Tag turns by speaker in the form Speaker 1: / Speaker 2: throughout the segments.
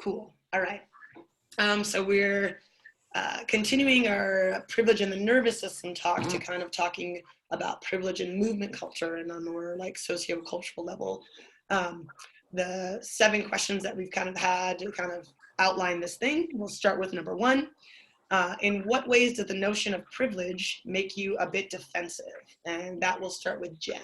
Speaker 1: Cool. All right. So we're continuing our privilege in the nervous system talk to kind of talking about privilege and movement culture and on a more like socio-cultural level. The 7 questions that we've kind of had to kind of outline this thing. We'll start with number 1. In what ways does the notion of privilege make you a bit defensive? And that will start with Jen.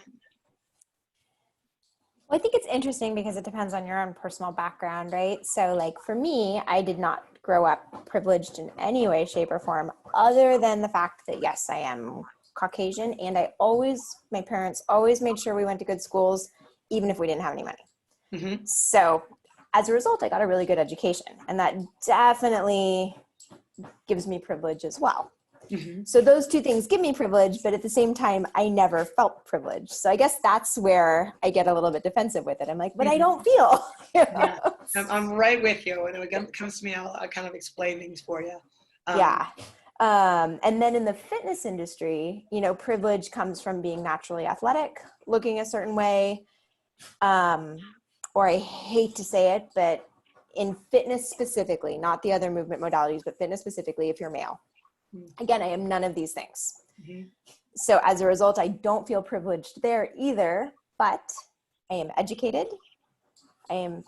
Speaker 2: Well, I think it's interesting because it depends on your own personal background, right? So like for me, I did not grow up privileged in any way, shape, or form, other than the fact that, yes, I am Caucasian, and my parents always made sure we went to good schools, even if we didn't have any money. Mm-hmm. So as a result, I got a really good education, and that definitely gives me privilege as well. Mm-hmm. So those 2 things give me privilege, but at the same time, I never felt privileged. So I guess that's where I get a little bit defensive with it. I'm like, but I don't feel. You know?
Speaker 1: Yeah, I'm right with you. And when it comes to me, I'll kind of explain things for you.
Speaker 2: Yeah. And then in the fitness industry, you know, privilege comes from being naturally athletic, looking a certain way. Or I hate to say it, but in fitness specifically, not the other movement modalities, but fitness specifically, if you're male. Again, I am none of these things. Mm-hmm. So as a result, I don't feel privileged there either, but I am educated, I am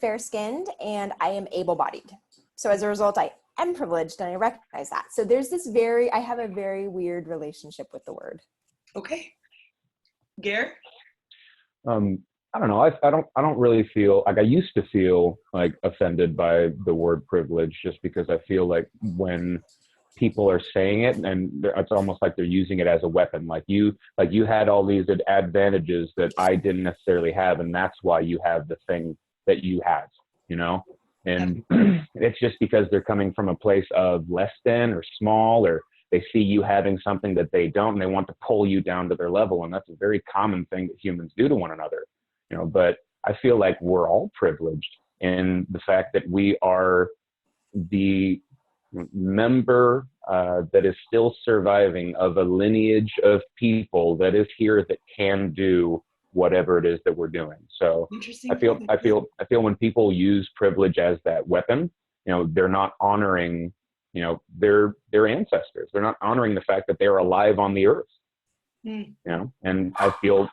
Speaker 2: fair-skinned, and I am able-bodied. So as a result, I am privileged and I recognize that. So there's I have a very weird relationship with the word.
Speaker 1: Okay. Gare?
Speaker 3: I don't know. I don't really feel like I used to feel like offended by the word privilege, just because I feel like when people are saying it and it's almost like they're using it as a weapon. Like you had all these advantages that I didn't necessarily have. And that's why you have the thing that you have, you know? And it's just because they're coming from a place of less than or small, or they see you having something that they don't, and they want to pull you down to their level. And that's a very common thing that humans do to one another, you know, but I feel like we're all privileged in the fact that we are the member that is still surviving of a lineage of people that is here that can do whatever it is that we're doing. So I feel when people use privilege as that weapon, you know, they're not honoring, you know, their ancestors. They're not honoring the fact that they're alive on the earth. You know, and I feel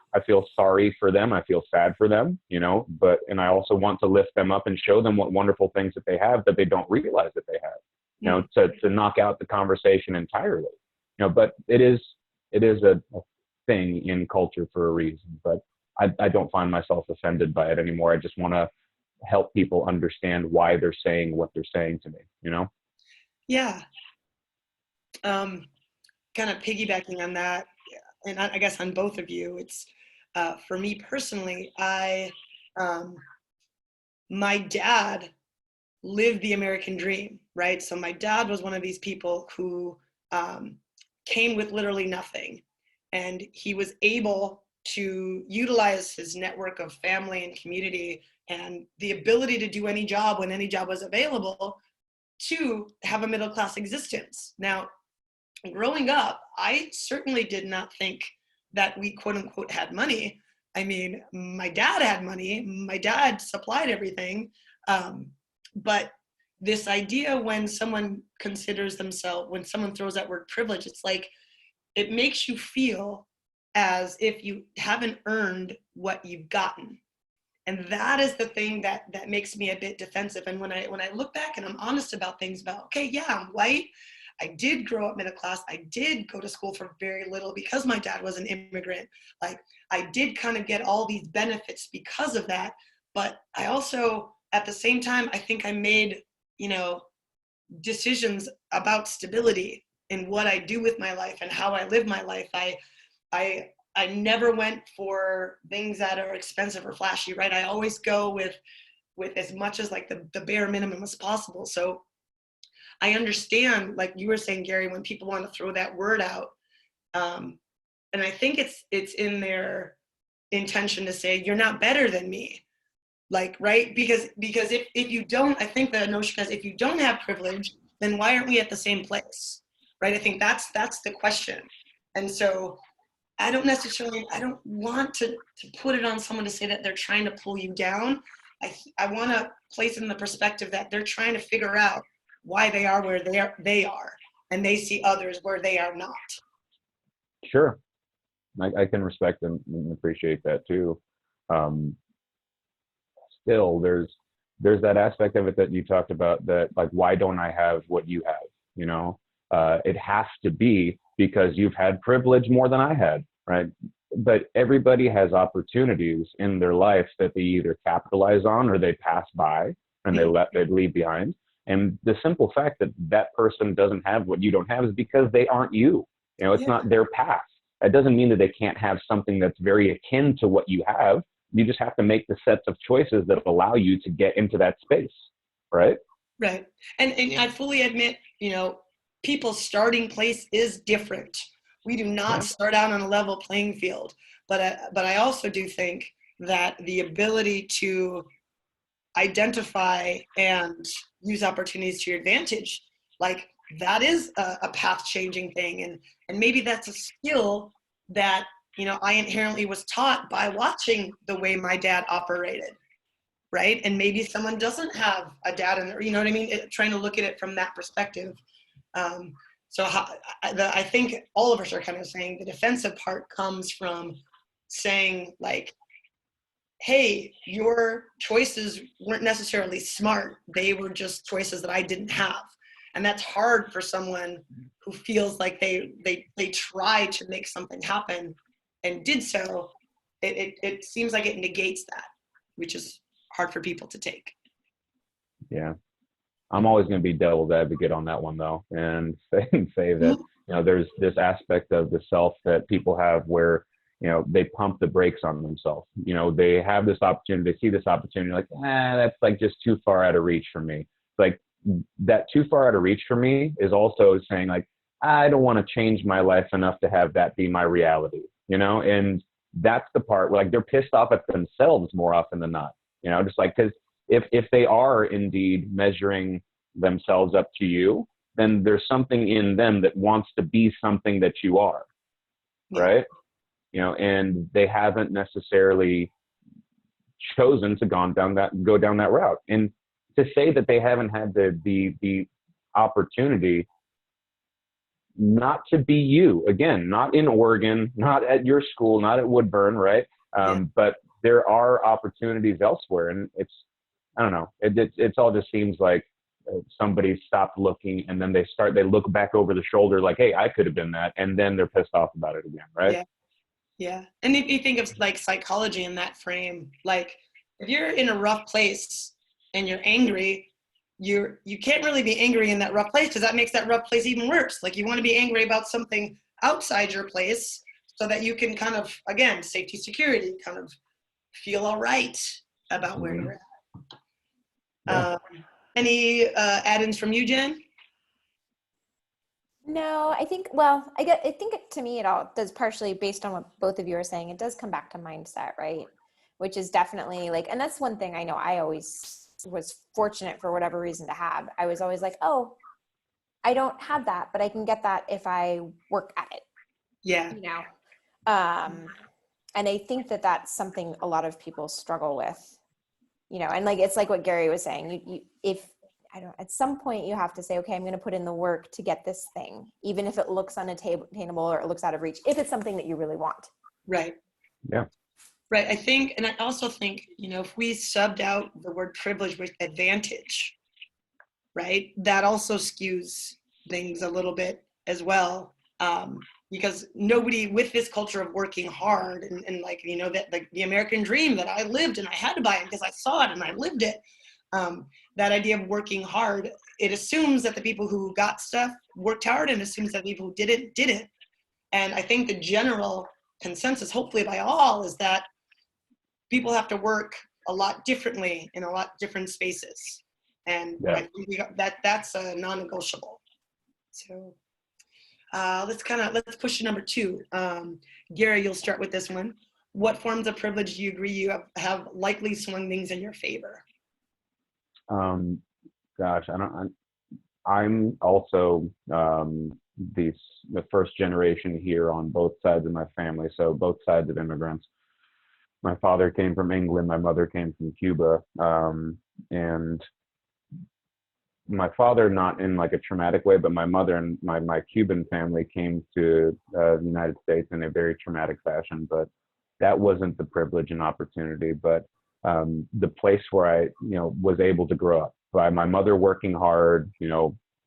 Speaker 3: sorry for them. I feel sad for them, you know, and I also want to lift them up and show them what wonderful things that they have that they don't realize that they have, you know, to knock out the conversation entirely, you know, but it is a thing in culture for a reason, but I don't find myself offended by it anymore. I just want to help people understand why they're saying what they're saying to me, you know?
Speaker 1: Yeah. Kind of piggybacking on that, and I guess on both of you, it's for me personally, my dad lived the American dream, right? So my dad was one of these people who came with literally nothing, and he was able to utilize his network of family and community and the ability to do any job when any job was available to have a middle-class existence. Now, growing up, I certainly did not think that we quote unquote had money. I mean, my dad had money, my dad supplied everything. But this idea when someone when someone throws that word privilege, it's like, it makes you feel as if you haven't earned what you've gotten. And that is the thing that makes me a bit defensive. And when I look back and I'm honest about things about, okay, yeah, I'm white. I did grow up middle class. I did go to school for very little because my dad was an immigrant. Like, I did kind of get all these benefits because of that. But I also, at the same time, I think I made, you know, decisions about stability in what I do with my life and how I live my life. I never went for things that are expensive or flashy, right? I always go with as much as like the bare minimum as possible. So I understand, like you were saying, Gary, when people want to throw that word out, and I think it's in their intention to say, you're not better than me. Like, right? Because if you don't, I think the notion is, if you don't have privilege, then why aren't we at the same place? Right? I think that's the question. And so I don't want to put it on someone to say that they're trying to pull you down. I want to place it in the perspective that they're trying to figure out why they are where they are, and they see others where they are not.
Speaker 3: Sure. I can respect and appreciate that too. Um, Still, there's that aspect of it that you talked about, that like, why don't I have what you have? You know, it has to be because you've had privilege more than I had, right? But everybody has opportunities in their life that they either capitalize on or they pass by and they leave behind. And the simple fact that that person doesn't have what you don't have is because they aren't you. You know, it's not their path. That doesn't mean that they can't have something that's very akin to what you have. You just have to make the sets of choices that allow you to get into that space, right?
Speaker 1: Right. And I fully admit, people's starting place is different. We do not start out on a level playing field. But I also do think that the ability to identify and use opportunities to your advantage, like that is a path changing thing. And maybe that's a skill that, I inherently was taught by watching the way my dad operated. Right. And maybe someone doesn't have a dad in there, you know what I mean? Trying to look at it from that perspective. I think all of us are kind of saying the defensive part comes from saying like, hey, your choices weren't necessarily smart. They were just choices that I didn't have. And that's hard for someone who feels like they tried to make something happen and did so. It seems like it negates that, which is hard for people to take.
Speaker 3: Yeah. I'm always going to be devil's advocate on that one though, and say that, there's this aspect of the self that people have where, they pump the brakes on themselves. They have this opportunity, they see this opportunity, like, that's like just too far out of reach for me. Like that too far out of reach for me is also saying like, I don't want to change my life enough to have that be my reality, and that's the part where like they're pissed off at themselves more often than not, just like, because if they are indeed measuring themselves up to you, then there's something in them that wants to be something that you are, right? And they haven't necessarily chosen to go down that route. And to say that they haven't had the opportunity not to be you, again, not in Oregon, not at your school, not at Woodburn, right? But there are opportunities elsewhere, and I don't know. It's all just seems like somebody stopped looking, and then they look back over the shoulder like, hey, I could have been that. And then they're pissed off about it again. Right.
Speaker 1: Yeah. And if you think of like psychology in that frame, like if you're in a rough place and you're angry, you can't really be angry in that rough place, because that makes that rough place even worse. Like you want to be angry about something outside your place so that you can kind of, again, safety, security, kind of feel all right about where you're at. Any add-ins from you, Jen?
Speaker 2: No, I think, to me, it all does, partially based on what both of you are saying, it does come back to mindset, right? Which is definitely like, and that's one thing I know I always was fortunate for whatever reason to have. I was always like, oh, I don't have that, but I can get that if I work at it.
Speaker 1: Yeah.
Speaker 2: And I think that that's something a lot of people struggle with, and like, it's like what Gary was saying, at some point you have to say, okay, I'm going to put in the work to get this thing, even if it looks unattainable or it looks out of reach, if it's something that you really want.
Speaker 1: Right.
Speaker 3: Yeah.
Speaker 1: Right. I think, and I also think, if we subbed out the word privilege with advantage, right, that also skews things a little bit as well. Because nobody with this culture of working hard and like, that like the American dream that I lived and I had to buy it because I saw it and I lived it. That idea of working hard, it assumes that the people who got stuff worked hard, and assumes that people who didn't. And I think the general consensus, hopefully by all, is that people have to work a lot differently in a lot different spaces. And I think that's a non-negotiable. So let's push to number 2. Gary, you'll start with this one. What forms of privilege do you agree you have likely swung things in your favor?
Speaker 3: Gosh, I'm also the first generation here on both sides of my family, so both sides of immigrants. my father came from England, my mother came from Cuba, and my father not in like a traumatic way, but my mother and my Cuban family came to the United States in a very traumatic fashion. But that wasn't the privilege and opportunity, but the place where I, was able to grow up by my mother working hard,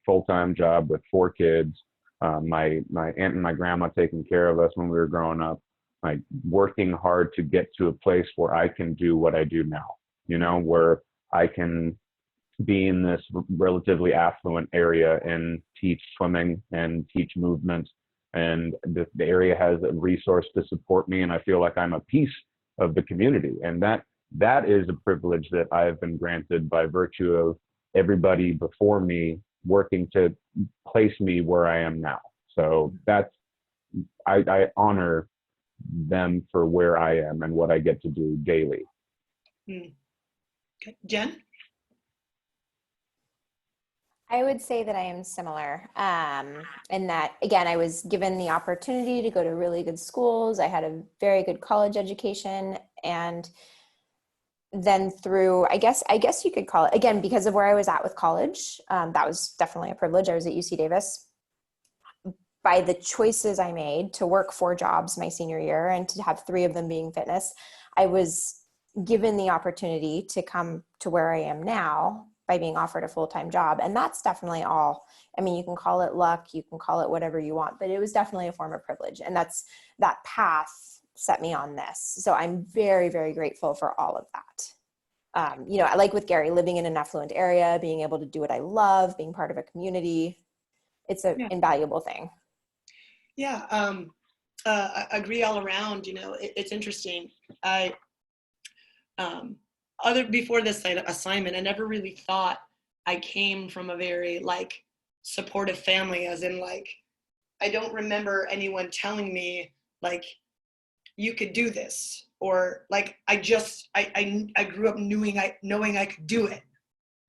Speaker 3: full-time job with 4 kids, my aunt and my grandma taking care of us when we were growing up, like working hard to get to a place where I can do what I do now, where I can be in this relatively affluent area and teach swimming and teach movement. And the area has a resource to support me. And I feel like I'm a piece of the community. And that is a privilege that I have been granted by virtue of everybody before me working to place me where I am now. So I honor them for where I am and what I get to do daily.
Speaker 1: Okay. Jen?
Speaker 2: I would say that I am similar in that, again, I was given the opportunity to go to really good schools. I had a very good college education. And then through, I guess you could call it, again, because of where I was at with college, that was definitely a privilege. I was at UC Davis. By the choices I made to work 4 jobs my senior year and to have 3 of them being fitness, I was given the opportunity to come to where I am now by being offered a full-time job. And that's definitely all. I mean, you can call it luck, you can call it whatever you want, but it was definitely a form of privilege. And that path set me on this. So I'm very, very grateful for all of that. I like with Gary, living in an affluent area, being able to do what I love, being part of a community. It's an invaluable thing.
Speaker 1: Yeah. I agree all around. It's interesting. Before this assignment, I never really thought I came from a very supportive family, as in I don't remember anyone telling me you could do this, or I grew up knowing I could do it.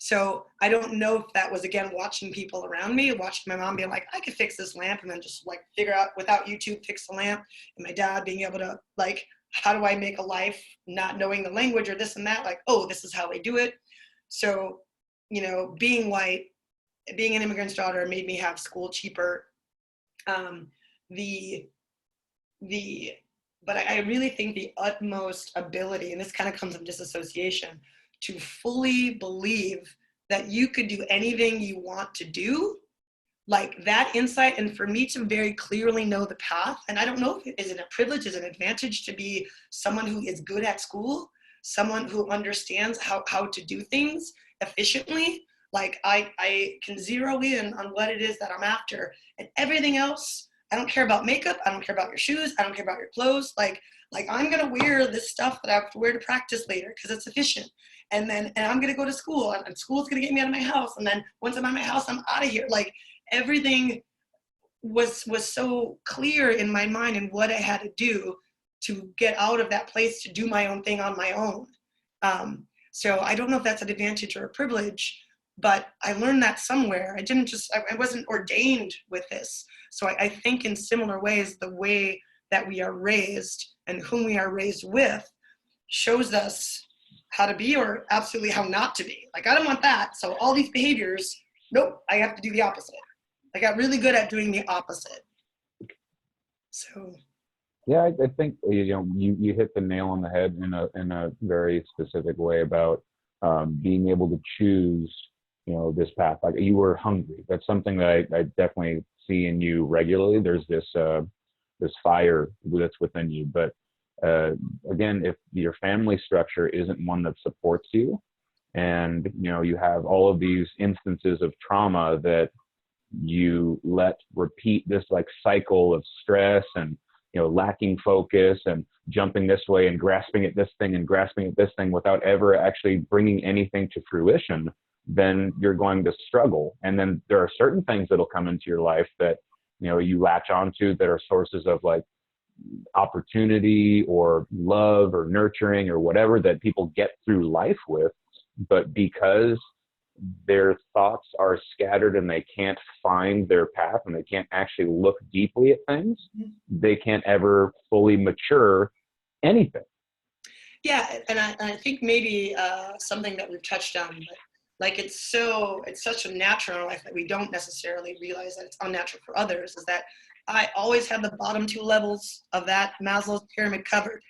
Speaker 1: So I don't know if that was, again, watching people around me, watching my mom being like, I could fix this lamp, and then just figure out without YouTube, fix the lamp. And my dad being able to how do I make a life not knowing the language or this and that? Oh, this is how they do it. So, being white, being an immigrant's daughter made me have school cheaper. But I really think the utmost ability, and this kind of comes from disassociation, to fully believe that you could do anything you want to do, that insight, and for me to very clearly know the path. And I don't know if is it a privilege, is it an advantage to be someone who is good at school, someone who understands how to do things efficiently. I can zero in on what it is that I'm after, and everything else, I don't care about makeup, I don't care about your shoes, I don't care about your clothes. I'm gonna wear this stuff that I have to wear to practice later because it's efficient. And I'm gonna go to school, and school's gonna get me out of my house. And then once I'm out of my house, I'm out of here. Everything was so clear in my mind and what I had to do to get out of that place to do my own thing on my own. So I don't know if that's an advantage or a privilege, but I learned that somewhere. I wasn't ordained with this. So I think in similar ways, the way that we are raised and whom we are raised with shows us how to be or absolutely how not to be. I don't want that. So all these behaviors, nope, I have to do the opposite. I got really good at doing the opposite. So.
Speaker 3: Yeah, I think you hit the nail on the head in a very specific way about being able to choose this path. You were hungry. That's something that I definitely see in you regularly. There's this fire that's within you. But again, if your family structure isn't one that supports you, and you have all of these instances of trauma that you let repeat this cycle of stress and lacking focus and jumping this way and grasping at this thing and grasping at this thing without ever actually bringing anything to fruition, then you're going to struggle. And then there are certain things that'll come into your life that you latch onto that are sources of opportunity or love or nurturing or whatever that people get through life with. But because their thoughts are scattered and they can't find their path and they can't actually look deeply at things, they can't ever fully mature anything.
Speaker 1: Yeah, and I think maybe something that we've touched on, but like it's such a natural in our life that we don't necessarily realize that it's unnatural for others, is that I always had the bottom two levels of that Maslow's pyramid covered.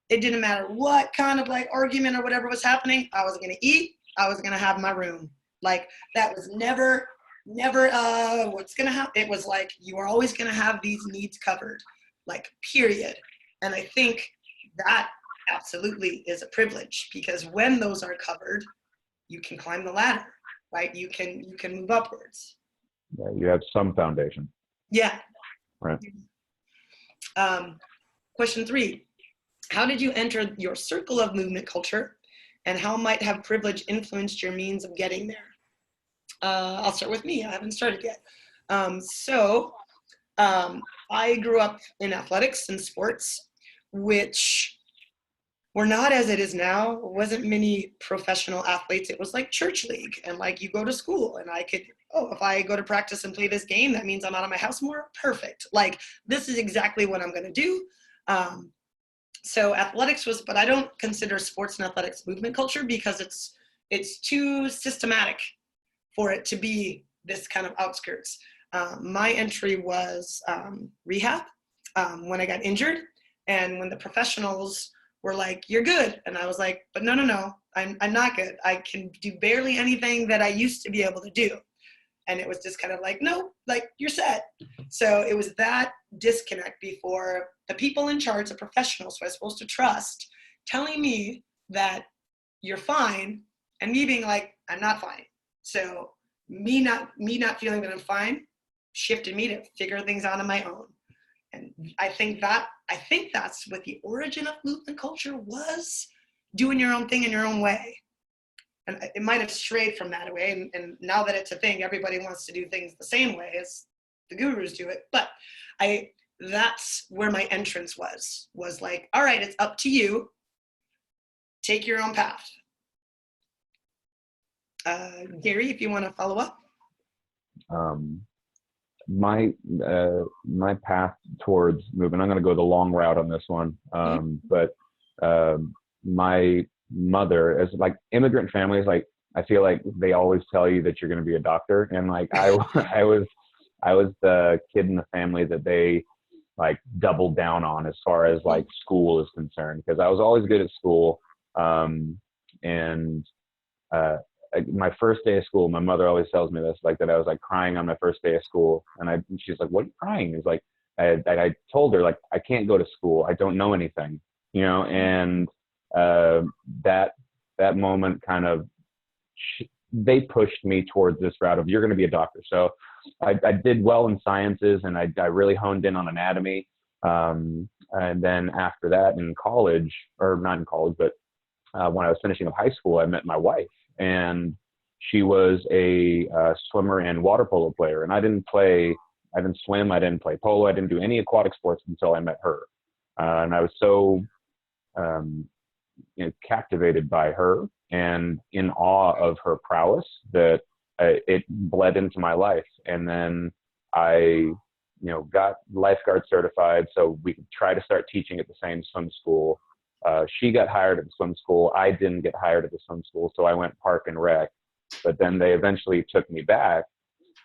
Speaker 1: It didn't matter what kind of like argument or whatever was happening. I was gonna eat. I was gonna have my room. Like that was never what's gonna happen. It was like you are always gonna have these needs covered, like period. And I think that absolutely is a privilege, because when those are covered, you can climb the ladder, right? You can move upwards.
Speaker 3: Yeah, you have some foundation.
Speaker 1: Yeah.
Speaker 3: Right.
Speaker 1: Question 3. How did you enter your circle of movement culture, and how might have privilege influenced your means of getting there? I'll start with me. I haven't started yet. I grew up in athletics and sports, which were not as it is now. It wasn't many professional athletes. It was like church league, and like you go to school, and I could, if I go to practice and play this game, that means I'm out of my house more. Perfect. Like this is exactly what I'm going to do. So athletics was, but I don't consider sports and athletics movement culture, because it's too systematic for it to be this kind of outskirts. My entry was rehab when I got injured, and when the professionals were like, "You're good," and I was like, "But no, I'm not good. I can do barely anything that I used to be able to do." And it was just kind of like, "No, like you're set." So it was that disconnect before the people in charge, the professionals who I was supposed to trust, telling me that you're fine, and me being like, "I'm not fine." So me not feeling that I'm fine shifted me to figure things out on my own. And I think that's what the origin of movement culture was, doing your own thing in your own way. And it might have strayed from that way. And now that it's a thing, everybody wants to do things the same way as the gurus do it. But that's where my entrance was like, all right, it's up to you. Take your own path. Gary, if you want to follow up.
Speaker 3: My path towards movement, I'm going to go the long route on this one. But my mother, as like immigrant families, like I feel like they always tell you that you're going to be a doctor, and like I was the kid in the family that they like doubled down on as far as like school is concerned, because I was always good at school. My first day of school, my mother always tells me this, like that I was like crying on my first day of school, and she's like, "What are you crying?" It's like I told her like I can't go to school, I don't know anything, and that moment kind of they pushed me towards this route of you're going to be a doctor. So I did well in sciences, and I really honed in on anatomy. And then after that in college, or not in college, but when I was finishing up high school, I met my wife, and she was a swimmer and water polo player. And I didn't swim, I didn't play polo, I didn't do any aquatic sports until I met her. And I was so captivated by her and in awe of her prowess that it bled into my life. And then I got lifeguard certified so we could try to start teaching at the same swim school. She got hired at the swim school. I didn't get hired at the swim school, so I went park and rec. But then they eventually took me back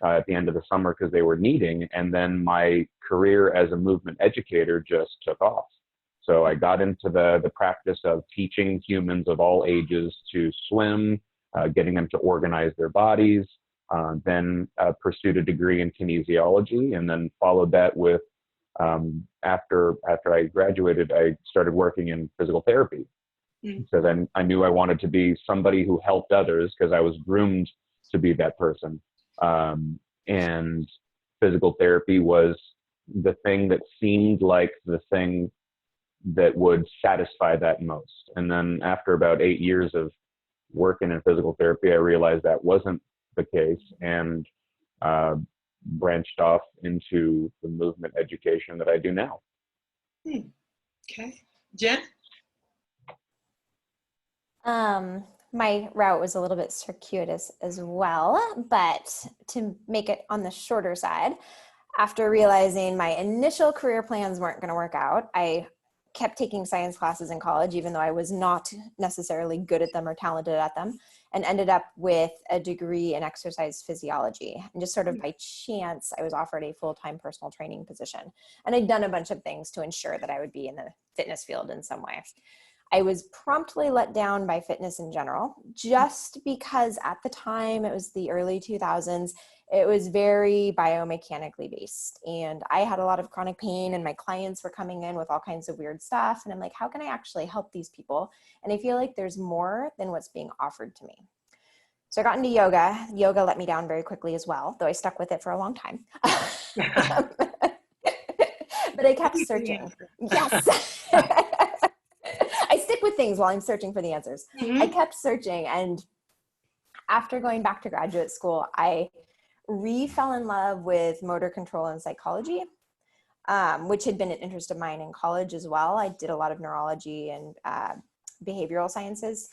Speaker 3: at the end of the summer because they were needing. And then my career as a movement educator just took off. So I got into the practice of teaching humans of all ages to swim, getting them to organize their bodies, then pursued a degree in kinesiology, and then followed that with after I graduated, I started working in physical therapy. So then I knew I wanted to be somebody who helped others because I was groomed to be that person. And physical therapy was the thing that seemed like the thing that would satisfy that most. And then after about 8 years of working in physical therapy, I realized that wasn't the case, and branched off into the movement education that I do now.
Speaker 1: Okay. Jen?
Speaker 2: My route was a little bit circuitous as well, but to make it on the shorter side, after realizing my initial career plans weren't going to work out, I kept taking science classes in college, even though I was not necessarily good at them or talented at them, and ended up with a degree in exercise physiology. And just sort of by chance, I was offered a full-time personal training position. And I'd done a bunch of things to ensure that I would be in the fitness field in some way. I was promptly let down by fitness in general, just because at the time, it was the early 2000s, it was very biomechanically based. And I had a lot of chronic pain and my clients were coming in with all kinds of weird stuff. And I'm like, how can I actually help these people? And I feel like there's more than what's being offered to me. So I got into yoga. Yoga let me down very quickly as well, though I stuck with it for a long time. But I kept searching. Yes. I stick with things while I'm searching for the answers.
Speaker 1: Mm-hmm.
Speaker 2: I kept searching. And after going back to graduate school, I fell in love with motor control and psychology, which had been an interest of mine in college as well. I did a lot of neurology and behavioral sciences.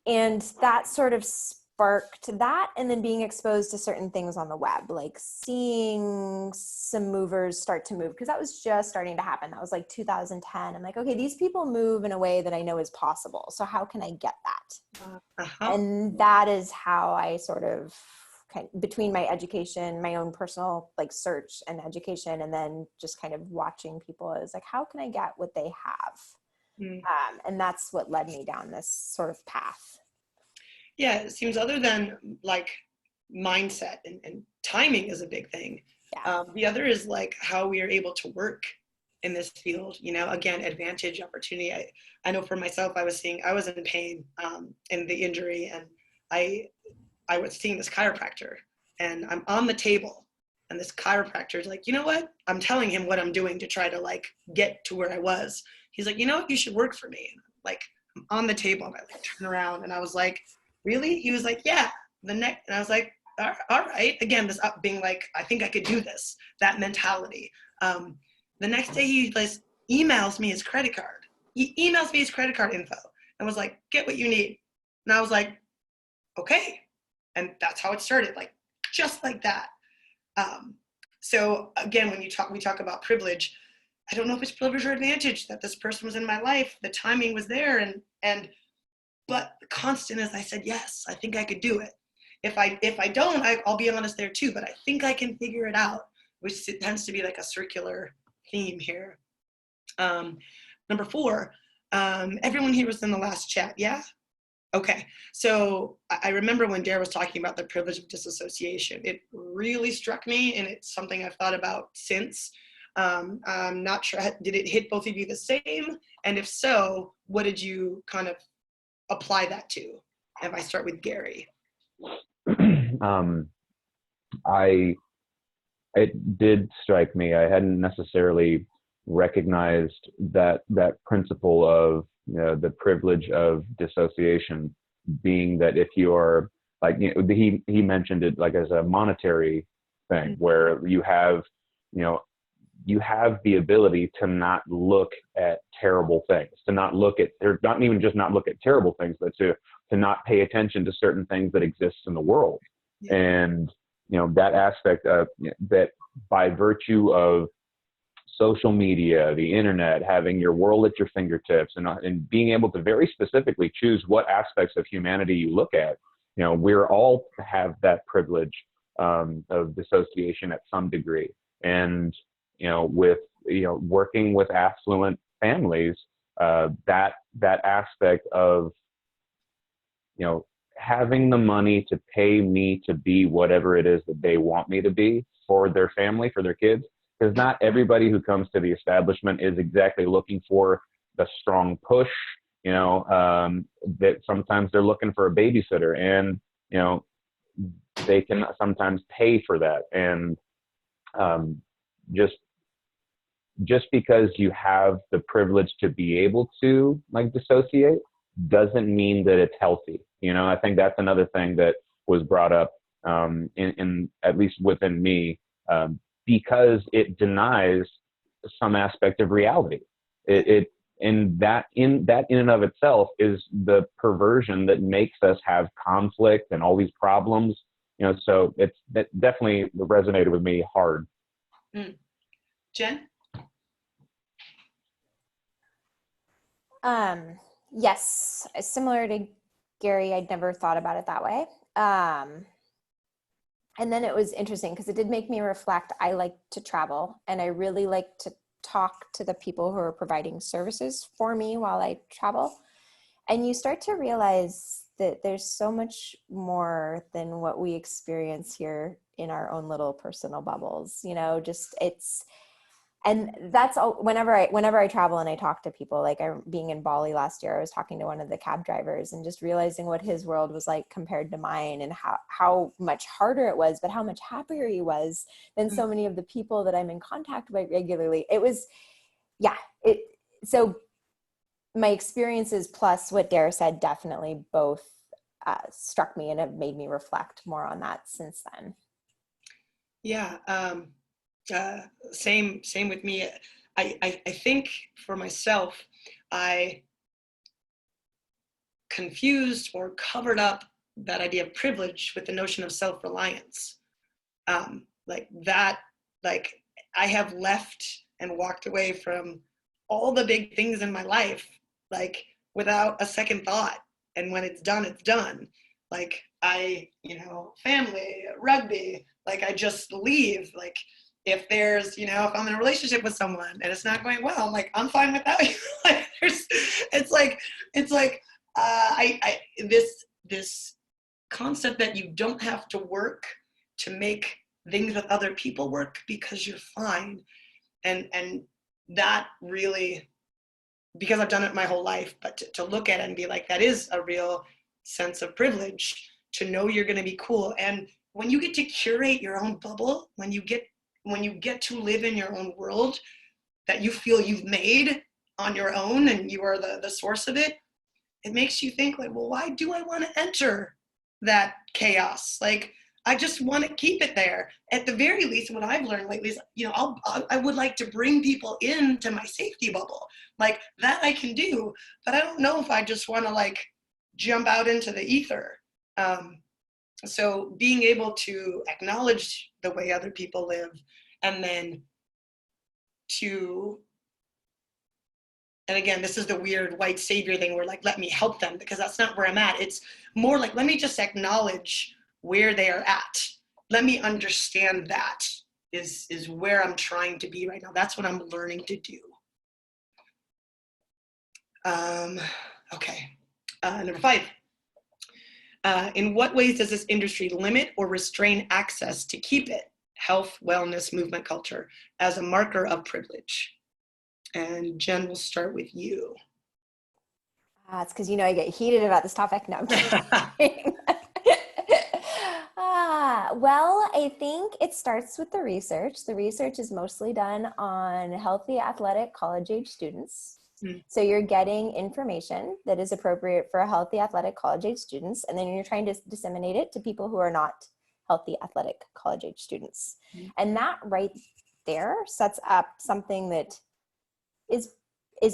Speaker 2: And that sort of sparked that, and then being exposed to certain things on the web, like seeing some movers start to move, because that was just starting to happen. That was like 2010. I'm like, okay, these people move in a way that I know is possible. So how can I get that? And that is how I sort of, between my education, my own personal like search and education, and then just kind of watching people, is like, how can I get what they have? And that's what led me down this sort of path.
Speaker 1: Yeah, it seems other than like mindset and timing is a big thing.
Speaker 2: Yeah.
Speaker 1: The other is like how we are able to work in this field, you know, again, advantage, opportunity. I know for myself, I was in pain in the injury, and I was seeing this chiropractor, and I'm on the table, and this chiropractor is like, you know what? I'm telling him what I'm doing to try to like get to where I was. He's like, you know what? You should work for me. And like, I'm on the table, and I like turn around, and I was like, really? He was like, yeah, and I was like, all right. Again, this up being like, I think I could do this, that mentality. The next day he like emails me his credit card. He emails me his credit card info and was like, get what you need. And I was like, okay. And that's how it started, like, just like that. So again, when we talk about privilege, I don't know if it's privilege or advantage that this person was in my life. The timing was there, but constant as I said, yes, I think I could do it. If I don't, I'll be honest there too, but I think I can figure it out, which tends to be like a circular theme here. Number 4, everyone here was in the last chat, yeah? Okay, so I remember when Dara was talking about the privilege of disassociation, it really struck me, and it's something I've thought about since. I'm not sure, did it hit both of you the same? And if so, what did you kind of apply that to? If I start with Gary.
Speaker 3: It did strike me. I hadn't necessarily recognized that principle of, you know, the privilege of dissociation being that if you are like, you know, he mentioned it like as a monetary thing, where you have the ability to not look at terrible things, to not look at, or not even just not look at terrible things, but to not pay attention to certain things that exist in the world. Yeah. And, you know, that aspect of that, by virtue of social media, the internet, having your world at your fingertips, and being able to very specifically choose what aspects of humanity you look at, you know, we're all have that privilege of dissociation at some degree. And, you know, with, you know, working with affluent families, that aspect of, you know, having the money to pay me to be whatever it is that they want me to be for their family, for their kids, because not everybody who comes to the establishment is exactly looking for the strong push, you know, that sometimes they're looking for a babysitter, and, you know, they can sometimes pay for that. And just because you have the privilege to be able to like dissociate doesn't mean that it's healthy. You know, I think that's another thing that was brought up in at least within me, because it denies some aspect of reality. That in and of itself is the perversion that makes us have conflict and all these problems. You know, so that definitely resonated with me hard.
Speaker 1: Jen?
Speaker 2: Yes, similar to Gary, I'd never thought about it that way. And then it was interesting because it did make me reflect. I like to travel and I really like to talk to the people who are providing services for me while I travel. And you start to realize that there's so much more than what we experience here in our own little personal bubbles, just and that's all. Whenever I travel and I talk to people, like being in Bali last year, I was talking to one of the cab drivers and just realizing what his world was like compared to mine, and how much harder it was, but how much happier he was than so many of the people that I'm in contact with regularly. It was, so my experiences plus what Dara said definitely both struck me and have made me reflect more on that since then.
Speaker 1: Yeah. Same with me. I think for myself, I confused or covered up that idea of privilege with the notion of self-reliance. Like I have left and walked away from all the big things in my life, like without a second thought. And when it's done, it's done. Like family, rugby, like I just leave. Like if there's, if I'm in a relationship with someone and it's not going well, I'm like, I'm fine with that. Like this concept that you don't have to work to make things with other people work because you're fine. And that really, because I've done it my whole life, but to look at it and be like, that is a real sense of privilege, to know you're going to be cool. And when you get to curate your own bubble, when you get to live in your own world that you feel you've made on your own and you are the source of it, it makes you think like, well, why do I want to enter that chaos? Like, I just want to keep it there. At the very least, what I've learned lately is, I would like to bring people into my safety bubble. Like that I can do, but I don't know if I just want to like jump out into the ether. So being able to acknowledge the way other people live, and then and again, this is the weird white savior thing where like, let me help them, because that's not where I'm at. It's more like, let me just acknowledge where they are at. Let me understand that is where I'm trying to be right now. That's what I'm learning to do. Okay. Number 5. In what ways does this industry limit or restrain access to keep it, health, wellness, movement culture, as a marker of privilege? And Jen, we'll start with you.
Speaker 2: It's because I get heated about this topic. No, I'm kidding. Well, I think it starts with the research. The research is mostly done on healthy athletic college-age students. So you're getting information that is appropriate for healthy athletic college-age students, and then you're trying to disseminate it to people who are not healthy athletic college-age students. And that right there sets up something that is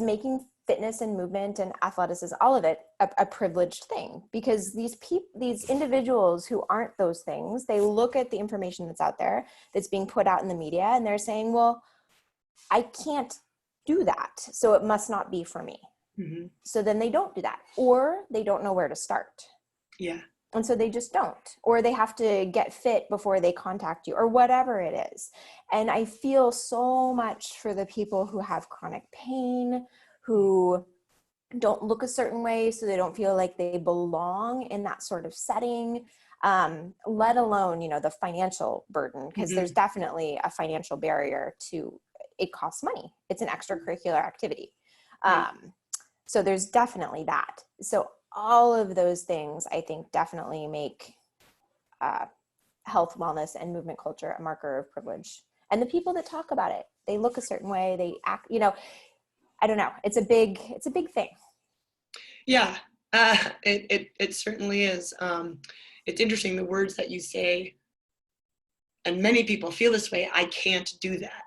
Speaker 2: making fitness and movement and athleticism, all of it, a privileged thing, because these individuals who aren't those things, they look at the information that's out there, that's being put out in the media, and they're saying, well, I can't do that, so it must not be for me. So then they don't do that, or they don't know where to start.
Speaker 1: Yeah.
Speaker 2: And so they just don't, or they have to get fit before they contact you, or whatever it is. And I feel so much for the people who have chronic pain, who don't look a certain way, so they don't feel like they belong in that sort of setting, let alone, the financial burden, because there's definitely a financial barrier to it. Costs money. It's an extracurricular activity. So there's definitely that. So all of those things, I think, definitely make health, wellness, and movement culture a marker of privilege. And the people that talk about it, they look a certain way, they act, I don't know. It's a big thing.
Speaker 1: Yeah, it certainly is. It's interesting, the words that you say, and many people feel this way, I can't do that,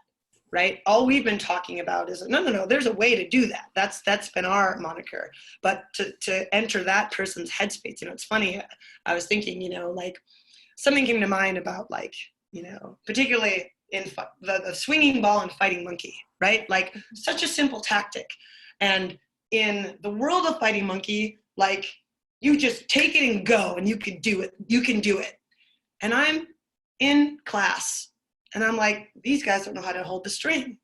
Speaker 1: right? All we've been talking about is, no, there's a way to do that. That's been our moniker. But to enter that person's headspace, it's funny, I was thinking, like something came to mind about like, particularly in the swinging ball and fighting monkey, right? Like such a simple tactic. And in the world of Fighting Monkey, like, you just take it and go, and you can do it. You can do it. And I'm in class, and I'm like, these guys don't know how to hold the string.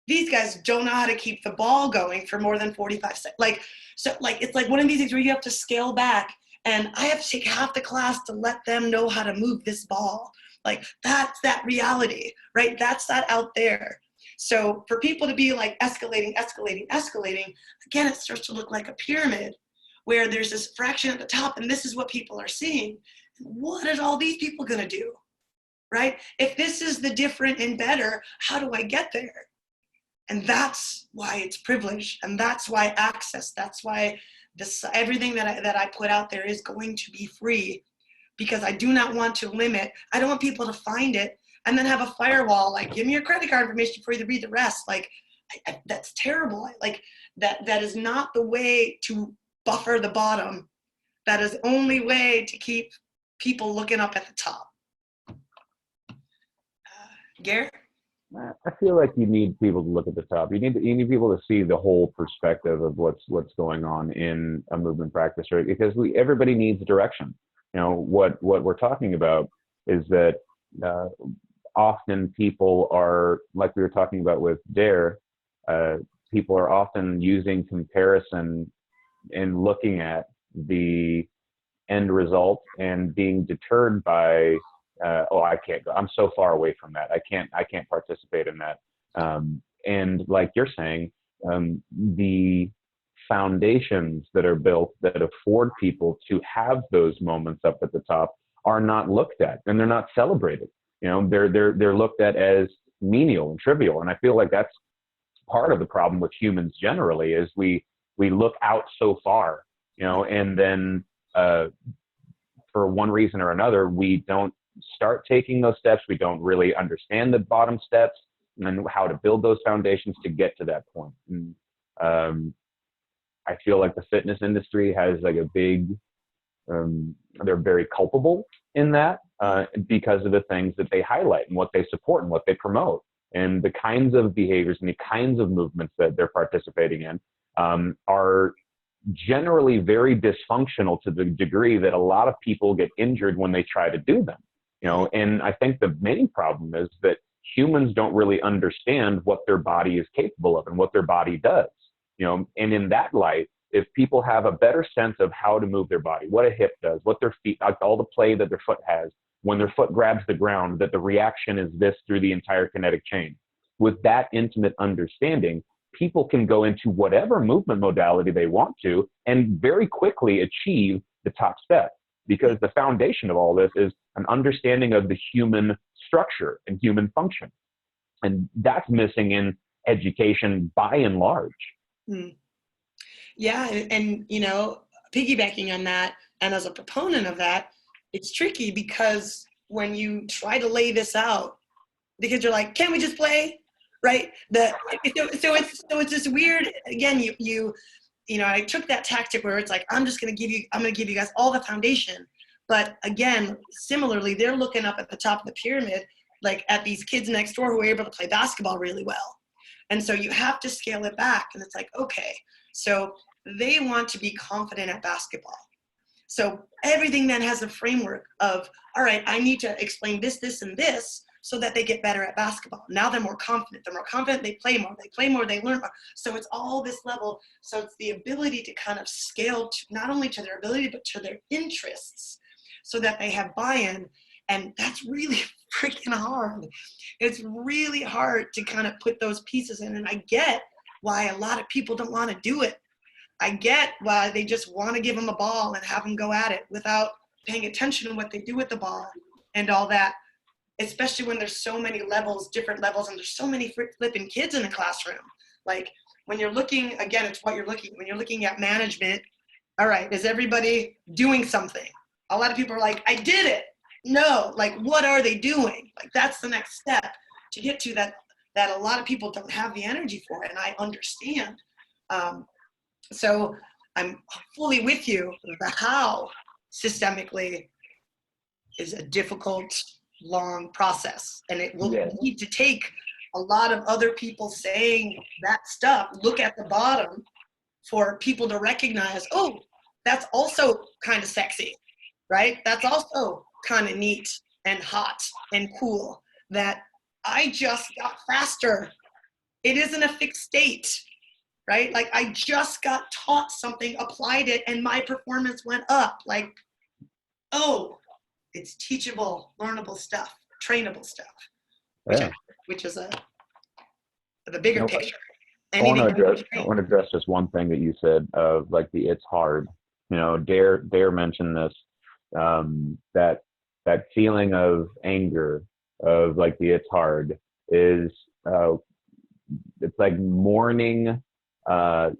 Speaker 1: These guys don't know how to keep the ball going for more than 45 seconds. It's like one of these things where you have to scale back, and I have to take half the class to let them know how to move this ball. Like, that's that reality, right? That's that out there. So for people to be like escalating, again, it starts to look like a pyramid where there's this fraction at the top, and this is what people are seeing. What are all these people gonna do, right? If this is the different and better, how do I get there? And that's why it's privilege, and that's why access, that's why everything that I put out there is going to be free, because I do not want to limit. I don't want people to find it and then have a firewall, like, give me your credit card information before you read the rest. Like, that's terrible. Like, that is not the way to buffer the bottom. That is the only way to keep people looking up at the top. Garrett?
Speaker 3: I feel like you need people to look at the top. You need people to see the whole perspective of what's going on in a movement practice, right? Because everybody needs direction. You know, what we're talking about is that often people are, like we were talking about with Dare, people are often using comparison and looking at the end result and being deterred by, oh, I can't go, I'm so far away from that, I can't participate in that. And like you're saying, the foundations that are built that afford people to have those moments up at the top are not looked at, and they're not celebrated. You know, they're looked at as menial and trivial. And I feel like that's part of the problem with humans generally, is we look out so far, you know, and then for one reason or another, we don't start taking those steps. We don't really understand the bottom steps and how to build those foundations to get to that point. And I feel like the fitness industry has like a big, they're very culpable in that because of the things that they highlight and what they support and what they promote, and the kinds of behaviors and the kinds of movements that they're participating in are generally very dysfunctional to the degree that a lot of people get injured when they try to do them. You know, and I think the main problem is that humans don't really understand what their body is capable of and what their body does. You know, and in that light, if people have a better sense of how to move their body, what a hip does, what their feet, all the play that their foot has, when their foot grabs the ground, that the reaction is this through the entire kinetic chain. With that intimate understanding, people can go into whatever movement modality they want to and very quickly achieve the top step, because the foundation of all this is an understanding of the human structure and human function. And that's missing in education by and large.
Speaker 1: Mm. Yeah, and you know, piggybacking on that, and as a proponent of that, it's tricky because when you try to lay this out, because you're like, can't we just play, right? So it's this weird. Again, you know, I took that tactic where it's like, I'm gonna give you guys all the foundation, but again, similarly, they're looking up at the top of the pyramid, like at these kids next door who are able to play basketball really well, and so you have to scale it back, and it's like, okay, so they want to be confident at basketball. So everything then has a framework of, all right, I need to explain this, this, and this so that they get better at basketball. Now they're more confident. They play more, they learn more. So it's all this level. So it's the ability to kind of scale to not only to their ability, but to their interests so that they have buy-in. And that's really freaking hard. It's really hard to kind of put those pieces in. And I get why a lot of people don't want to do it. I get why they just want to give them a ball and have them go at it without paying attention to what they do with the ball and all that, especially when there's so many levels, different levels, and there's so many flipping kids in the classroom. Like when you're looking, again, it's what you're looking, when you're looking at management, all right, is everybody doing something? A lot of people are like, I did it. No, like what are they doing? Like that's the next step to get to that a lot of people don't have the energy for it, and I understand. So I'm fully with you. The how systemically is a difficult, long process, and it will need to take a lot of other people saying that stuff. Look at the bottom for people to recognize, oh, that's also kind of sexy, right? That's also kind of neat and hot and cool, that I just got faster. It isn't a fixed state, right? Like I just got taught something, applied it, and my performance went up. Like, oh, it's teachable, learnable stuff, trainable stuff,
Speaker 3: Yeah.
Speaker 1: which is the bigger picture.
Speaker 3: I want to address just one thing that you said of like the it's hard. You know, Dare mentioned this, that feeling of anger, of like the it's hard, is it's like mourning a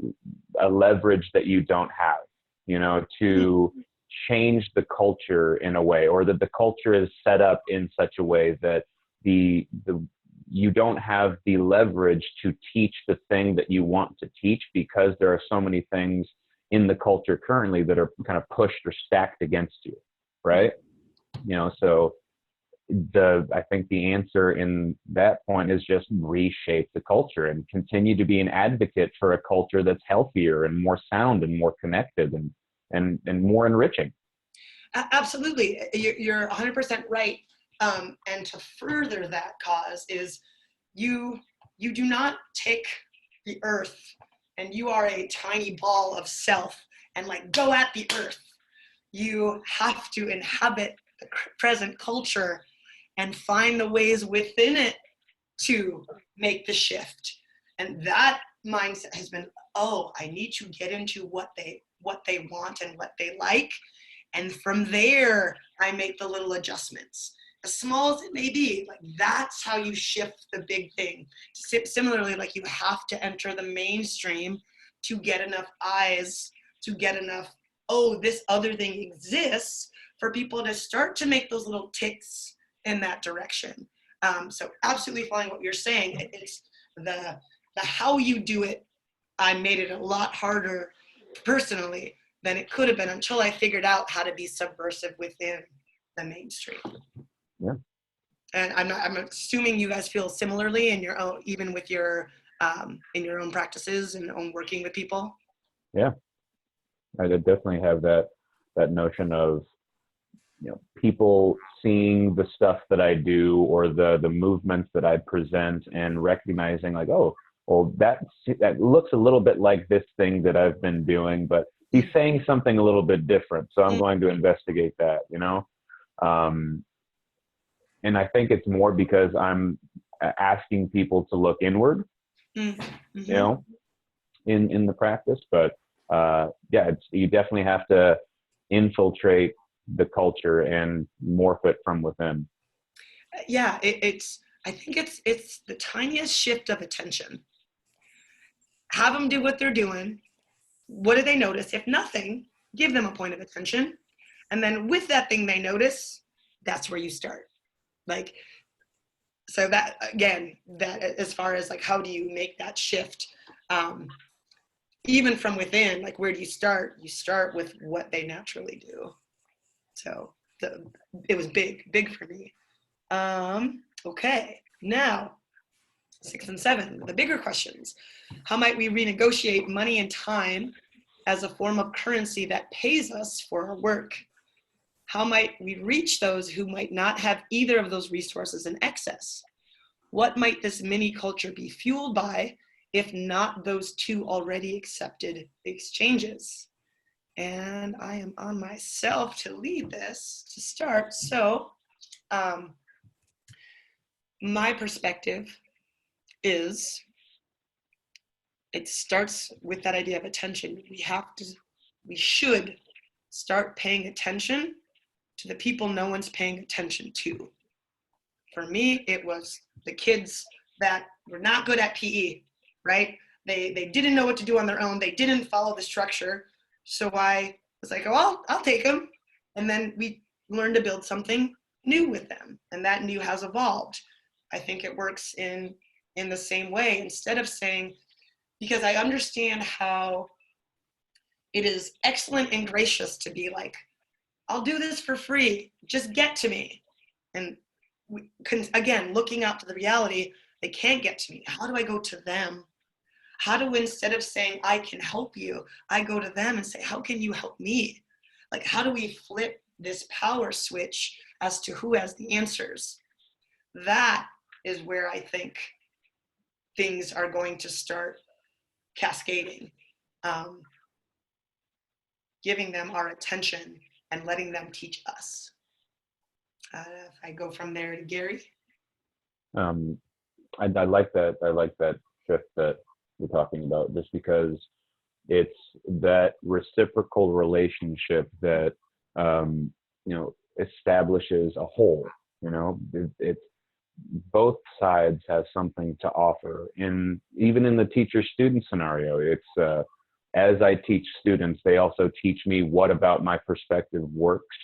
Speaker 3: leverage that you don't have, you know, to change the culture in a way, or that the culture is set up in such a way that you don't have the leverage to teach the thing that you want to teach, because there are so many things in the culture currently that are kind of pushed or stacked against you, right? You know, so I think the answer in that point is just reshape the culture and continue to be an advocate for a culture that's healthier and more sound and more connected and more enriching.
Speaker 1: Absolutely. You're 100% right. And to further that cause is you do not take the earth and you are a tiny ball of self and like go at the earth. You have to inhabit the present culture and find the ways within it to make the shift. And that mindset has been, oh, I need to get into what they want and what they like. And from there, I make the little adjustments, as small as it may be. Like that's how you shift the big thing. Similarly, like you have to enter the mainstream to get enough eyes, to get enough, oh, this other thing exists, for people to start to make those little ticks in that direction. So absolutely following what you're saying. It's the how you do it. I made it a lot harder personally than it could have been, until I figured out how to be subversive within the mainstream.
Speaker 3: Yeah.
Speaker 1: And I'm assuming you guys feel similarly in your own, even with your in your own practices and own working with people.
Speaker 3: Yeah, I did definitely have that notion of, you know, people seeing the stuff that I do or the movements that I present and recognizing like, oh, well, that looks a little bit like this thing that I've been doing, but he's saying something a little bit different. So I'm going to investigate that, you know? And I think it's more because I'm asking people to look inward, you know, in the practice. But yeah, you definitely have to infiltrate the culture and morph it from within.
Speaker 1: Yeah, I think it's the tiniest shift of attention. Have them do what they're doing. What do they notice? If nothing, give them a point of attention. And then with that thing they notice, that's where you start. Like, so that, again, that as far as like, how do you make that shift? Even from within, like, where do you start? You start with what they naturally do. So it was big for me. Okay, now 6 and 7, the bigger questions. How might we renegotiate money and time as a form of currency that pays us for our work? How might we reach those who might not have either of those resources in excess? What might this mini culture be fueled by, if not those two already accepted exchanges? And I am on myself to lead this to start. So my perspective is, it starts with that idea of attention. We should start paying attention to the people no one's paying attention to. For me, it was the kids that were not good at PE, right? They didn't know what to do on their own. They didn't follow the structure. So I was like, oh, I'll take them. And then we learned to build something new with them. And that new has evolved. I think it works in the same way. Instead of saying, because I understand how it is excellent and gracious to be like, I'll do this for free, just get to me. And again, looking out to the reality, they can't get to me. How do I go to them? How do, instead of saying, I can help you, I go to them and say, how can you help me? Like, how do we flip this power switch as to who has the answers? That is where I think things are going to start cascading. Giving them our attention and letting them teach us. If I go from there to Gary.
Speaker 3: I like that. I like that shift that we're talking about, just because it's that reciprocal relationship that establishes a whole. It's both sides have something to offer. Even in the teacher-student scenario, it's as I teach students, they also teach me what about my perspective works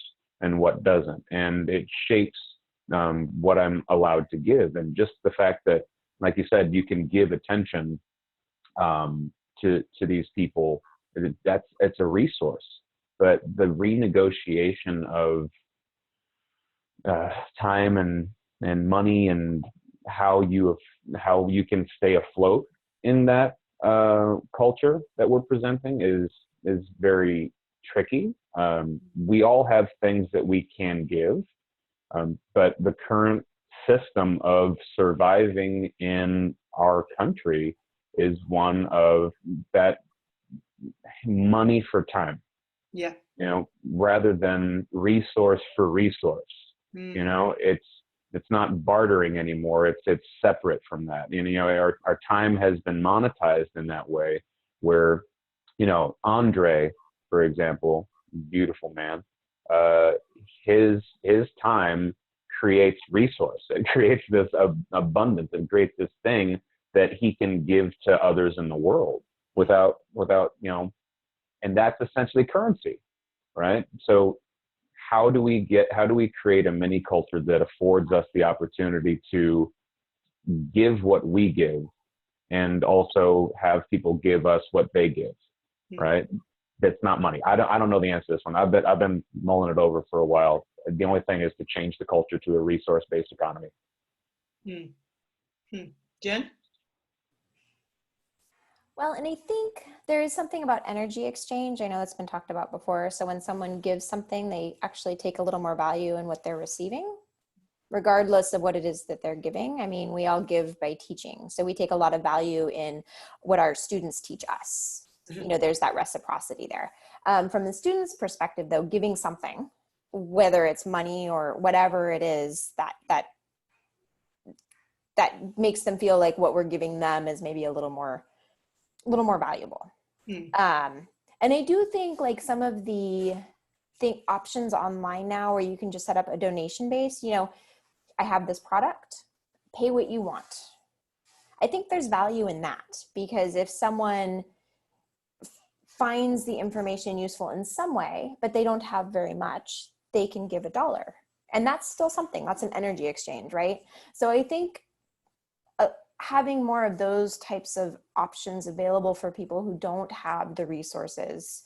Speaker 3: and what doesn't, and it shapes what I'm allowed to give. And just the fact that, like you said, you can give attention to these people, it's a resource. But the renegotiation of time and money, and how you can stay afloat in that culture that we're presenting is very tricky. We all have things that we can give, but the current system of surviving in our country is one of that money for time.
Speaker 1: Yeah.
Speaker 3: Rather than resource for resource. It's not bartering anymore. It's separate from that. Our time has been monetized in that way, where, Andre, for example, beautiful man, his time creates resource. It creates this abundance. It creates this thing that he can give to others in the world without, and that's essentially currency, right? So how do we create a mini culture that affords us the opportunity to give what we give, and also have people give us what they give, right? That's not money. I don't know the answer to this one. I've been mulling it over for a while. The only thing is to change the culture to a resource-based economy.
Speaker 1: Jen?
Speaker 2: Well, and I think there is something about energy exchange. I know it's been talked about before. So when someone gives something, they actually take a little more value in what they're receiving, regardless of what it is that they're giving. I mean, we all give by teaching. So we take a lot of value in what our students teach us. There's that reciprocity there. From the student's perspective, though, giving something, whether it's money or whatever it is, that makes them feel like what we're giving them is maybe a little more valuable. And I do think, like, some of the options online now where you can just set up a donation base, I have this product, pay what you want. I think there's value in that, because if someone finds the information useful in some way, but they don't have very much, they can give $1. And that's still something. That's an energy exchange, right? So I think having more of those types of options available for people who don't have the resources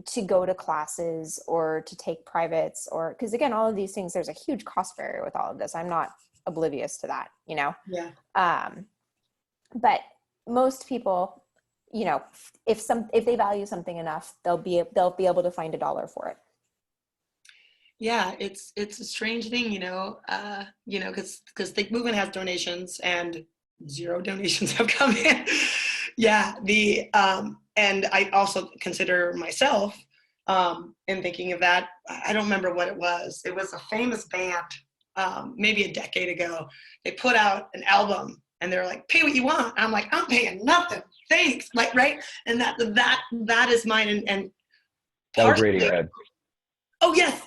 Speaker 2: to go to classes or to take privates, or, because again, all of these things, there's a huge cost barrier with all of this. I'm not oblivious to that,
Speaker 1: Yeah.
Speaker 2: But most people, if they value something enough, they'll be able to find $1 for it.
Speaker 1: Yeah, it's a strange thing, because Thinkmovement has donations and 0 donations have come in. Yeah, and I also consider myself, in thinking of that, I don't remember what it was. It was a famous band, maybe a decade ago. They put out an album and they're like, pay what you want. I'm like, I'm paying nothing, thanks. Like, right? And that is mine. And
Speaker 3: that was Radiohead.
Speaker 1: Oh, yes.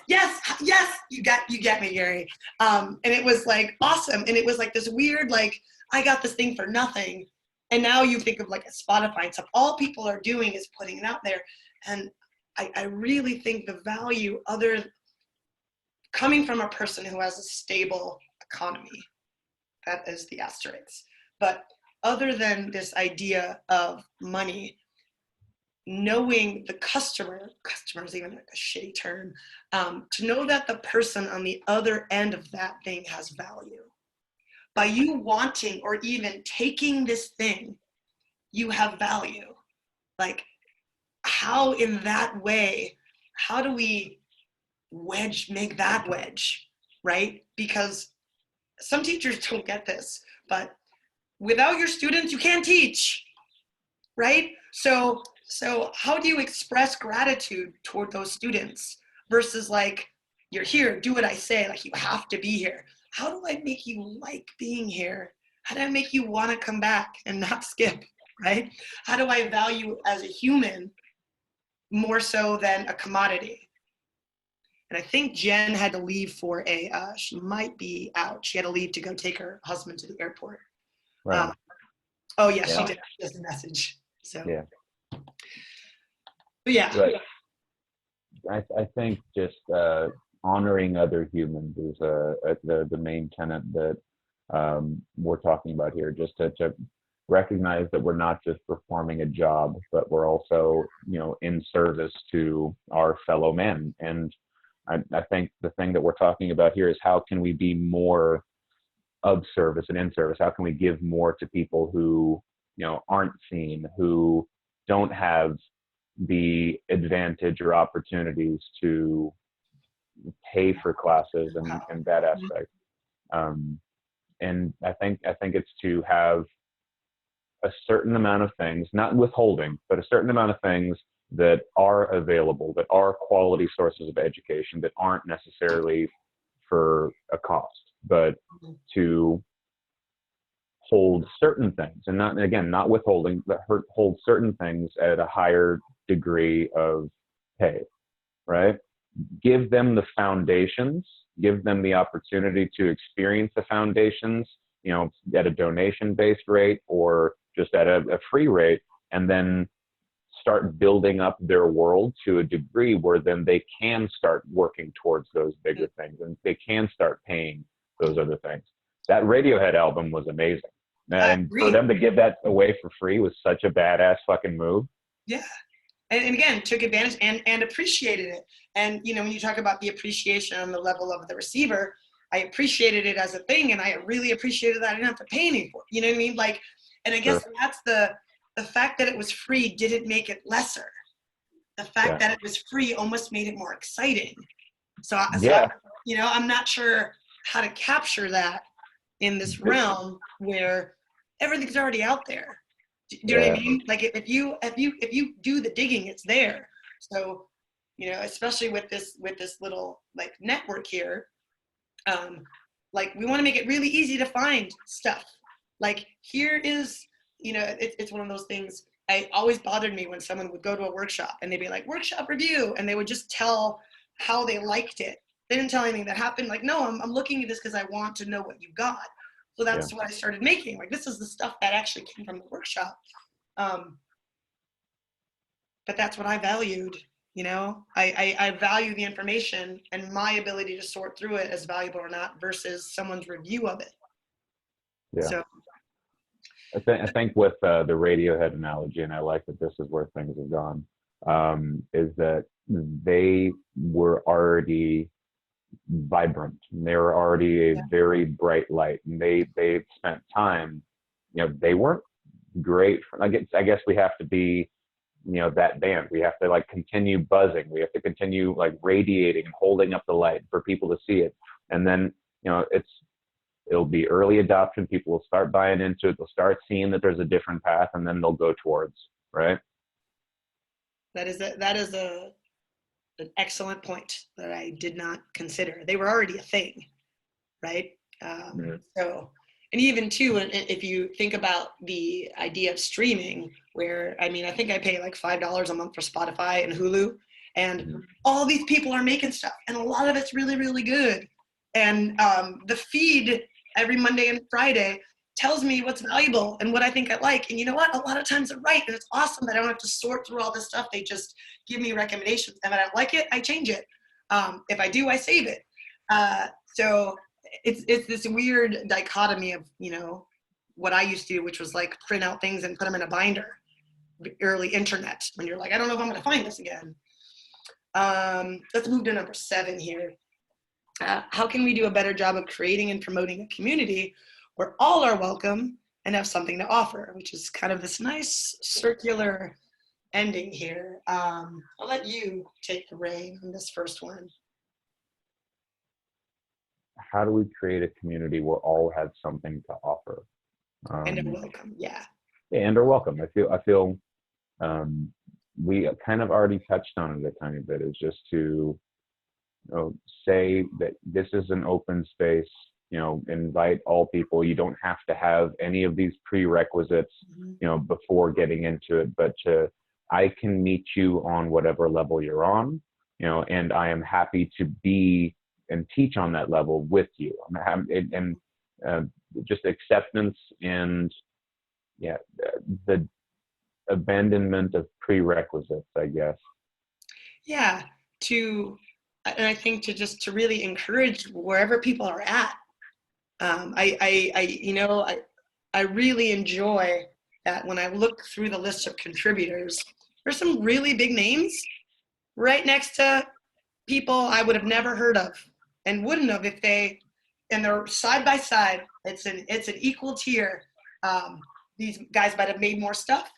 Speaker 1: You get me, Gary. And it was like awesome. And it was like this weird, like, I got this thing for nothing. And now you think of like a Spotify and stuff. All people are doing is putting it out there. And I really think the value coming from a person who has a stable economy, that is the asterisk. But other than this idea of money, knowing the customer is even like a shitty term, to know that the person on the other end of that thing has value. By you wanting or even taking this thing you have value. Like, how in that way, how do we make that wedge, right? Because some teachers don't get this, but without your students, you can't teach, right? So how do you express gratitude toward those students versus like, you're here, do what I say, like you have to be here. How do I make you like being here? How do I make you want to come back and not skip, right? How do I value as a human more so than a commodity? And I think Jen had to leave for she might be out. She had to leave to go take her husband to the airport.
Speaker 3: Right.
Speaker 1: Oh yeah, she did just a message. So
Speaker 3: yeah.
Speaker 1: But yeah.
Speaker 3: But I think just honoring other humans is the main tenet that we're talking about here. Just to recognize that we're not just performing a job, but we're also, in service to our fellow men. And I think the thing that we're talking about here is how can we be more of service and in service? How can we give more to people who, aren't seen, who don't have the advantage or opportunities to pay for classes and that aspect. And I think it's to have a certain amount of things, not withholding, but a certain amount of things that are available, that are quality sources of education, that aren't necessarily for a cost, but to hold certain things, and not withholding, but hold certain things at a higher degree of pay, right? Give them the foundations, give them the opportunity to experience the foundations, at a donation-based rate or just at a free rate, and then start building up their world to a degree where then they can start working towards those bigger things and they can start paying those other things. That Radiohead album was amazing. And for them to give that away for free was such a badass fucking move.
Speaker 1: Yeah. And again, took advantage and appreciated it. And, when you talk about the appreciation on the level of the receiver, I appreciated it as a thing, and I really appreciated that I didn't have to pay anything for it. You know what I mean? Like, and I guess that's the fact that it was free didn't make it lesser. The fact that it was free almost made it more exciting. So I'm not sure how to capture that in this realm where everything's already out there. Do you know what I mean? Like if you do the digging, it's there. So, especially with this little like network here, like we want to make it really easy to find stuff. Like here is, it's one of those things. It always bothered me when someone would go to a workshop and they'd be like, workshop review, and they would just tell how they liked it. They didn't tell anything that happened. Like, no, I'm looking at this because I want to know what you got. So that's what I started making. Like, this is the stuff that actually came from the workshop. But that's what I valued, I value the information and my ability to sort through it as valuable or not versus someone's review of it.
Speaker 3: Yeah.
Speaker 1: So
Speaker 3: I think with the Radiohead analogy, and I like that this is where things have gone, is that they were already vibrant. They were already a very bright light, and they spent time. They weren't great. I guess we have to be, that band. We have to like continue buzzing. We have to continue like radiating and holding up the light for people to see it. And then it'll be early adoption. People will start buying into it. They'll start seeing that there's a different path, and then they'll go towards, right?
Speaker 1: That is an excellent point that I did not consider. They were already a thing, right? So, and even too, if you think about the idea of streaming, where, I think I pay like $5 a month for Spotify and Hulu, and all these people are making stuff, and a lot of it's really, really good. And the feed every Monday and Friday tells me what's valuable and what I think I like. And you know what? A lot of times they're right. And it's awesome that I don't have to sort through all this stuff. They just give me recommendations. And if I don't like it, I change it. If I do, I save it. So it's this weird dichotomy of, what I used to do, which was like print out things and put them in a binder. Early internet, when you're like, I don't know if I'm going to find this again. Let's move to number 7 here. How can we do a better job of creating and promoting a community where all are welcome and have something to offer, which is kind of this nice circular ending here. I'll let you take the reign on this first one.
Speaker 3: How do we create a community where all have something to offer?
Speaker 1: And are welcome, yeah.
Speaker 3: And are welcome. I feel we kind of already touched on it a tiny bit, is just to say that this is an open space, invite all people. You don't have to have any of these prerequisites, before getting into it, but I can meet you on whatever level you're on, and I am happy to be and teach on that level with you. And just acceptance and the abandonment of prerequisites, I guess.
Speaker 1: Yeah, and I think to really encourage wherever people are at. I really enjoy that when I look through the list of contributors, there's some really big names right next to people I would have never heard of and wouldn't have and they're side by side. It's an equal tier. These guys might have made more stuff,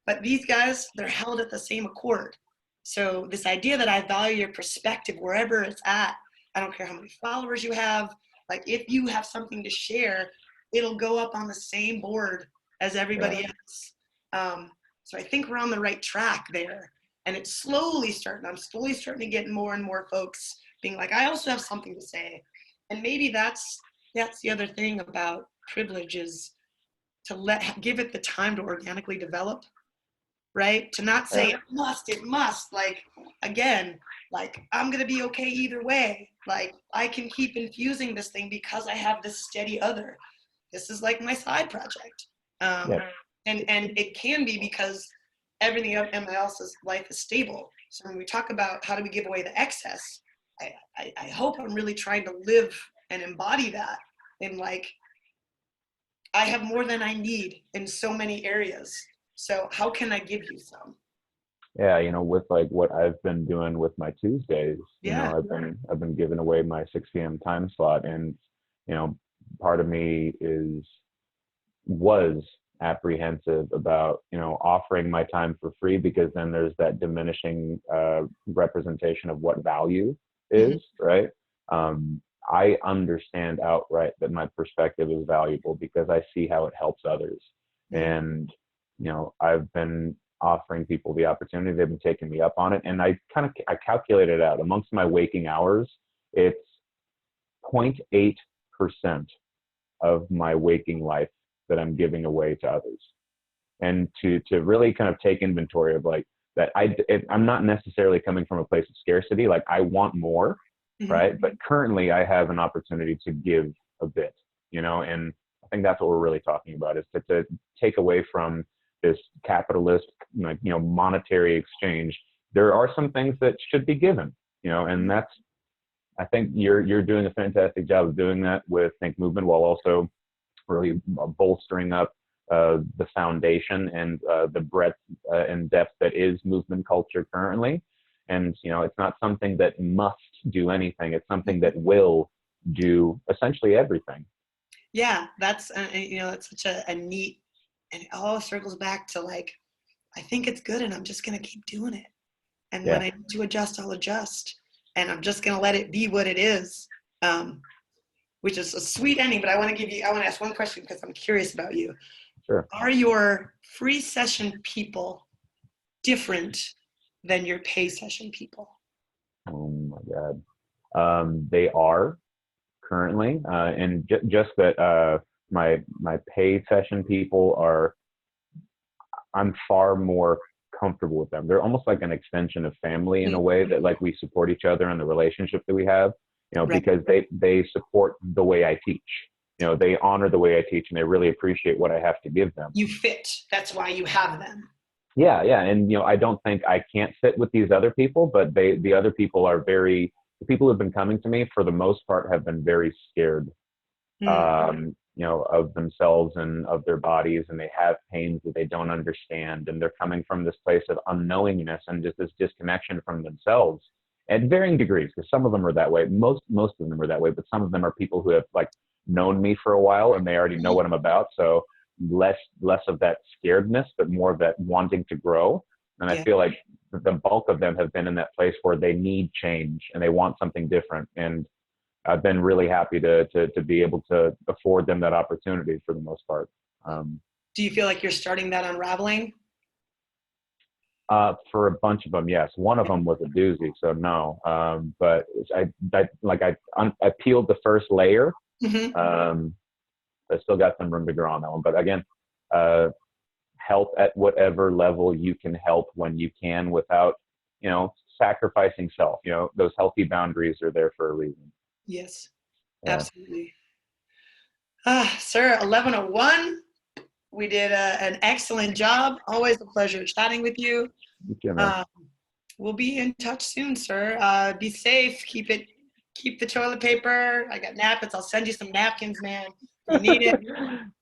Speaker 1: but these guys, they're held at the same accord. So this idea that I value your perspective wherever it's at, I don't care how many followers you have, like if you have something to share, it'll go up on the same board as everybody else. So I think we're on the right track there. And I'm slowly starting to get more and more folks being like, I also have something to say. And maybe that's the other thing about privilege, is to give it the time to organically develop, right? To not say it must, like, again, like, I'm going to be okay either way. Like, I can keep infusing this thing because I have this steady other. This is like my side project. And it can be because everything in my else's life is stable. So when we talk about how do we give away the excess, I hope I'm really trying to live and embody that in, like, I have more than I need in so many areas. So how can I give you some?
Speaker 3: Yeah, with like what I've been doing with my Tuesdays, I've been giving away my 6 p.m. time slot, and part of me was apprehensive about offering my time for free, because then there's that diminishing representation of what value is, right? I understand outright that my perspective is valuable because I see how it helps others. And I've been offering people the opportunity. They've been taking me up on it, and I calculated it out. Amongst my waking hours, it's 0.8% of my waking life that I'm giving away to others. And to really kind of take inventory of like that, I'm not necessarily coming from a place of scarcity. Like, I want more, right? But currently I have an opportunity to give a bit, and I think that's what we're really talking about, is to take away from this capitalist, monetary exchange. There are some things that should be given, and I think you're doing a fantastic job of doing that with Thinkmovement, while also really bolstering up the foundation and the breadth and depth that is movement culture currently. And it's not something that must do anything. It's something that will do essentially everything.
Speaker 1: Yeah, that's that's such a neat, and it all circles back to, like, I think it's good and I'm just gonna keep doing it. And when I need to adjust, I'll adjust, and I'm just gonna let it be what it is. Which is a sweet ending, but I want to ask one question because I'm curious about you.
Speaker 3: Sure.
Speaker 1: Are your free session people different than your pay session people?
Speaker 3: Oh my God. They are currently, and just that my pay session people I'm far more comfortable with them. They're almost like an extension of family in a way, that like we support each other in the relationship that we have, because they support the way I teach. They honor the way I teach, and they really appreciate what I have to give them.
Speaker 1: You fit. That's why you have them.
Speaker 3: Yeah. And, I don't think I can't fit with these other people, but the other people the people who've been coming to me for the most part have been very scared, of themselves and of their bodies, and they have pains that they don't understand. And they're coming from this place of unknowingness and just this disconnection from themselves at varying degrees, because some of them are that way. Most of them are that way, but some of them are people who have like known me for a while and they already know what I'm about. So less of that scaredness, but more of that wanting to grow. And I feel like the bulk of them have been in that place where they need change and they want something different. And I've been really happy to be able to afford them that opportunity for the most part.
Speaker 1: Do you feel like you're starting that unraveling?
Speaker 3: For a bunch of them, yes. One of them was a doozy, so no. But I peeled the first layer.
Speaker 1: Mm-hmm.
Speaker 3: I still got some room to grow on that one. But again, help at whatever level you can help when you can without, sacrificing self. Those healthy boundaries are there for a reason.
Speaker 1: Yes,
Speaker 3: Yeah.
Speaker 1: absolutely. Sir, 11:01. We did an excellent job. Always a pleasure chatting with you. We'll be in touch soon, sir. Be safe. Keep the toilet paper. I got napkins. I'll send you some napkins, man. You need it.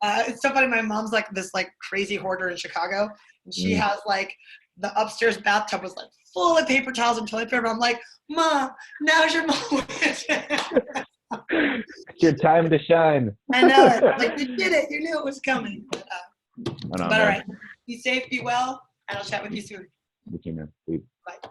Speaker 1: It's so funny. My mom's like this like crazy hoarder in Chicago, and she has like the upstairs bathtub was like full of paper towels and toilet paper. I'm like, Mom, now's your moment.
Speaker 3: It's your time to shine.
Speaker 1: I know it. Like you did it. You knew it was coming. But all right. Be safe. Be well. And I'll chat with you soon.
Speaker 3: You can,
Speaker 1: Bye.